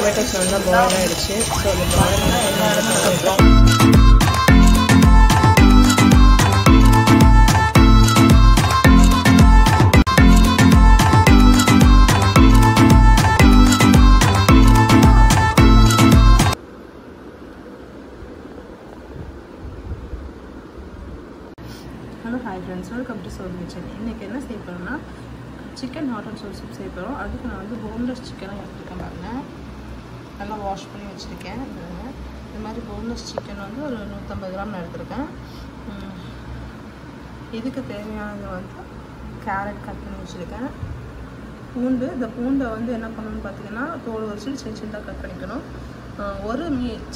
tomatoes நல்லா boil ஆயிடுச்சு. So the boil எல்லா இடமும் போடுறோம். Hello, hi friends, welcome to Soul Kitchen. இன்னைக்கு என்ன செய்ய போறோம்னா chicken hot and soul soup செய்ய போறோம். அதுக்கு நான் வந்து போன்லெஸ் சிக்கனை எடுத்துக்கேன் பாருங்க. நல்லா வாஷ் பண்ணி வச்சிருக்கேன். இந்த மாதிரி போன்லெஸ் சிக்கன் வந்து ஒரு 150 கிராம் நான் எடுத்துருக்கேன். இதுக்கு தேவையானது வந்து கேரட் கட் பண்ணி வச்சுருக்கேன். பூண்டு, இந்த பூண்டை வந்து என்ன பண்ணணும்னு பார்த்தீங்கன்னா தோல் வச்சு சின்ன சின்னதாக கட் பண்ணிக்கணும். ஒரு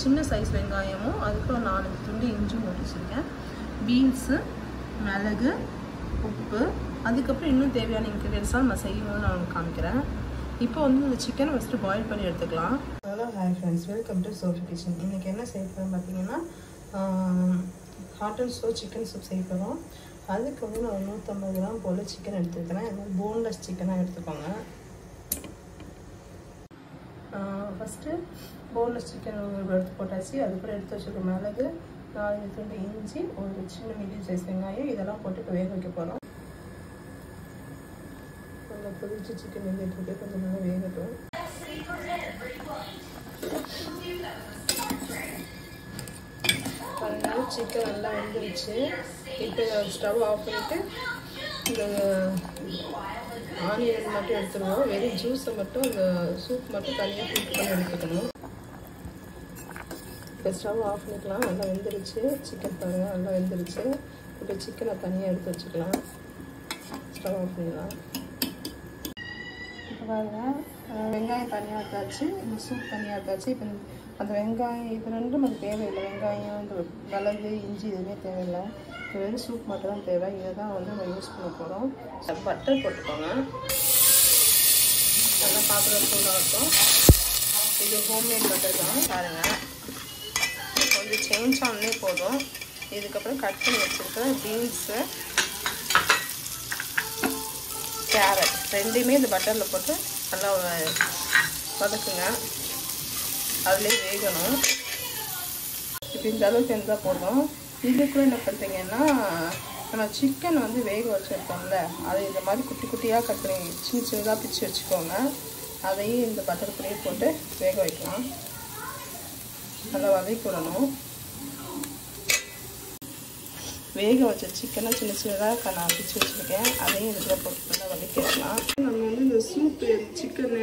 சின்ன சைஸ் வெங்காயமும் அதுக்கு ஒரு 4 துண்டு இஞ்சும் போட்டு வச்சுருக்கேன். பீன்ஸு, மிளகு, உப்பு, அதுக்கப்புறம் இன்னும் தேவையான இன்க்ரீடியன்ஸாக நம்ம செய்யும்போது நான் உங்களுக்கு காமிக்கிறேன். இப்போ வந்து இந்த சிக்கனை ஃபஸ்ட்டு பாயில் பண்ணி எடுத்துக்கலாம். Hello hi friends, welcome to soul kitchen. இன்றைக்கி என்ன செய்ய போகிறோம் பார்த்தீங்கன்னா hot and soul chicken soup செய்ய போகிறோம். அதுக்கு வந்து நான் 150 கிராம் போல் சிக்கன் எடுத்துக்கிறேன். இது மாதிரி போன்லெஸ் சிக்கனாக எடுத்துக்கோங்க. ஃபஸ்ட்டு போன்லெஸ் சிக்கன் எடுத்து போட்டாச்சு. அதுக்கப்புறம் எடுத்து வச்சுருக்க மிளகு, 4 துண்டு இஞ்சி, ஒரு சின்ன மீடியம் சைஸ் வெங்காயம், இதெல்லாம் போட்டு இப்போ வேக வைக்க போகிறோம். நல்லா பொரிச்சு சிக்கன் வெந்துட்டு கொஞ்சம் நல்லா வேகட்டும். அதனால சிக்கன் நல்லா வெந்துருச்சு. இப்போ ஸ்டவ் ஆஃப் பண்ணிவிட்டு இந்த ஆனியன் மட்டும் எடுத்துருவோம். வெறும் ஜூஸை மட்டும் இந்த சூப் மட்டும் தனியாக ஹீட் பண்ணி எடுத்துக்கணும். இப்போ ஸ்டவ் ஆஃப் பண்ணிக்கலாம். நல்லா வெந்துருச்சு சிக்கன், பாருங்கள் நல்லா வெந்துருச்சு. இப்போ சிக்கனை தனியாக எடுத்து வச்சுக்கலாம். ஸ்டவ் ஆஃப் பண்ணிடலாம். இப்போ பாருங்கள் வெங்காயம் தனியாக எடுத்தாச்சு, இந்த சூப் தனியாக எடுத்தாச்சு. இப்போ அந்த வெங்காயம் இது ரெண்டும் நமக்கு தேவையில்லை. வெங்காயம், இந்த மிளகு, இஞ்சி எதுவுமே தேவையில்லை. இப்போ வெறும் சூப் மட்டும் தான் தேவை. இதை தான் வந்து நம்ம யூஸ் பண்ண போகிறோம். பட்டர் போட்டுக்கோங்க. நல்லா பாத்திரம் சூடாகட்டும். இது ஹோம்மேட் பட்டர் தான் பாருங்கள். கொஞ்சம் சேஞ்ச் ஆனே போதும். இதுக்கப்புறம் கட் பண்ணி வச்சுருக்க பீன்ஸு, கேரட் ரெண்டுமே இந்த பட்டரில் போட்டு நல்லா வதக்குங்க. அதுலேயே வேகணும். இப்போ இந்த அளவுக்கு இருந்தால் போதும். இதுக்குள்ள என்ன பண்ணுறீங்கன்னா நம்ம சிக்கன் வந்து வேக வச்சுருக்கோம்ல, அதை இந்த மாதிரி குட்டி குட்டியாக கட் பண்ணி சின்ன சின்னதாக பிச்சு வச்சுக்கோங்க. அதையும் இந்த பட்டருக்குள்ளேயே போட்டு வேக வைக்கலாம். நல்லா வதக்கிடணும். வேக வச்ச சிக்கனை சின்ன சின்னதாக நான் பிச்சு வச்சுருக்கேன். அதையும் இதில் போட்டு நல்லா வதக்கிடலாம். நம்ம வந்து இந்த சூப்பு சிக்கனு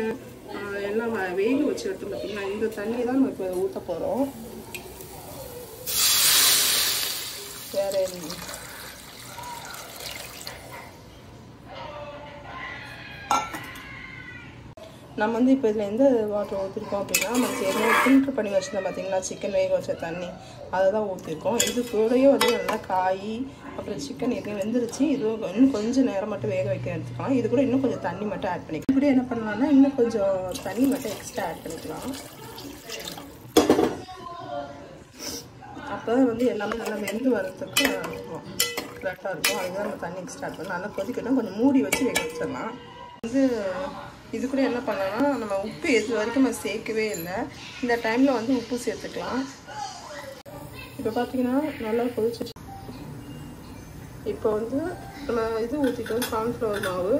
எல்லாம் வேக வச்சு எடுத்து பார்த்தீங்கன்னா இந்த தண்ணி தான் நம்ம இப்போ ஊற்ற போகிறோம். வேறு நம்ம வந்து இப்போ இதில் எந்த வாட்டர் ஊற்றிருக்கோம் அப்படின்னா, நமக்கு ஏற்கனவே ஃபில்ட்ரு பண்ணி வச்சுருந்தோம் பார்த்தீங்களா சிக்கன் வேக வச்ச தண்ணி, அதை தான் ஊற்றிருக்கோம். இது கூடயே வந்து நல்லா காய் அப்புறம் சிக்கன் ஏற்கனவே வெந்துருச்சு. இது இன்னும் கொஞ்சம் நேரம் மட்டும் வேக வைக்க எடுத்துக்கலாம். இது கூட இன்னும் கொஞ்சம் தண்ணி மட்டும் ஆட் பண்ணிக்கலாம். இப்படி என்ன பண்ணலாம்னா இன்னும் கொஞ்சம் தண்ணி மட்டும் எக்ஸ்ட்ரா ஆட் பண்ணிக்கலாம். அப்போ வந்து எல்லாமே நல்லா வெந்து வரதுக்கு கரெக்டாக இருக்கும். அதுதான் நம்ம தண்ணி எக்ஸ்ட்ரா ஆட் பண்ணலாம். நல்லா கொதிக்கட்டும். கொஞ்சம் மூடி வச்சு வேக வச்சிடலாம். வந்து இது கூட என்ன பண்ணலாம்னா நம்ம உப்பு எது வரைக்கும் நம்ம சேர்க்கவே இல்லை. இந்த டைமில் வந்து உப்பு சேர்த்துக்கலாம். இப்போ பார்த்தீங்கன்னா நல்லா கொதிச்சு. இப்போ வந்து நம்ம இது ஊற்றிட்டோம் கார்ன்ஃப்ளவர் மாவு.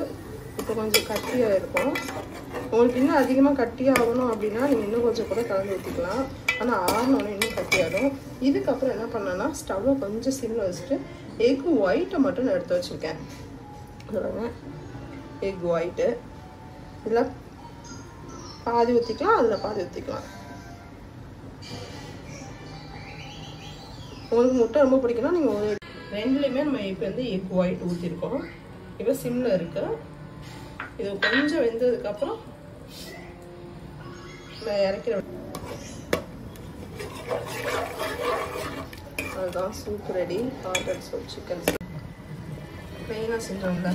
இப்போ கொஞ்சம் கட்டியாக இருக்கும். உங்களுக்கு இன்னும் அதிகமாக கட்டியாக ஆகணும் அப்படின்னா நீங்கள் இன்னும் கொஞ்சம் கூட கலந்து ஊற்றிக்கலாம். ஆனால் ஆறணுன்னு இன்னும் கட்டியாகும். இதுக்கப்புறம் என்ன பண்ணலான்னா ஸ்டவ்வை கொஞ்சம் சிம்மில் வச்சுட்டு எக் ஒயிட்டை மட்டும் நான் எடுத்து வச்சுருக்கேன். எக் ஒயிட்டு இதில் பாதி ஊற்றிக்கலாம், அதில் பாதி ஊற்றிக்கலாம். உங்களுக்கு முட்டை ரொம்ப பிடிக்குன்னா நீங்கள் ஒரு ரெண்டுலேயுமே நம்ம இப்போ வந்து எக் ஒயிட் ஊற்றிருக்கோம். இப்போ சிம்மில் இருக்கு. இது கொஞ்சம் வெந்ததுக்கப்புறம் நான் இறக்கிற அதுதான் soup ready. Hot and soul chicken மெயினாக செஞ்சோம்ல,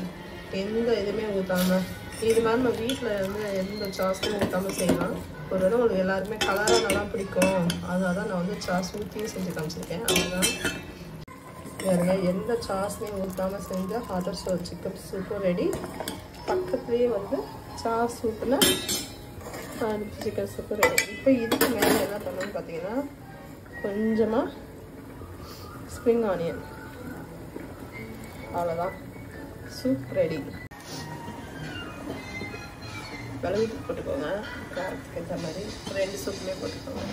எந்த இதுவுமே ஊற்றாமல் இது மாதிரி நம்ம வீட்டில் வந்து எந்த சாஸும் ஊற்றாமல் செய்யலாம். ஒரு வேளை உங்களுக்கு எல்லாருமே கலராக நல்லா பிடிக்கும், அதனால தான் நான் வந்து சாஸ் ஊற்றியும் செஞ்சு காமிச்சிருக்கேன். அதுதான் வேறு எந்த சாஸ்லையும் ஊற்றாமல் செஞ்ச ஹாட் அண்ட் சோல் சிக்கன் சூப்பும் ரெடி. பக்கத்துலேயே வந்து சாஸ் ஊற்றின சிக்கன் சூப்பு ரெடி. இப்போ இதுக்கு மேலே என்ன பண்ணணும்னு பார்த்தீங்கன்னா கொஞ்சமாக ஸ்ப்ரிங் ஆனியன், அவ்வளோதான், சூப் ரெடி. விளவிட்டு போட்டுக்கோங்க, காரத்துக்கு ஏற்ற மாதிரி 2 சூப்புமே போட்டுக்கோங்க.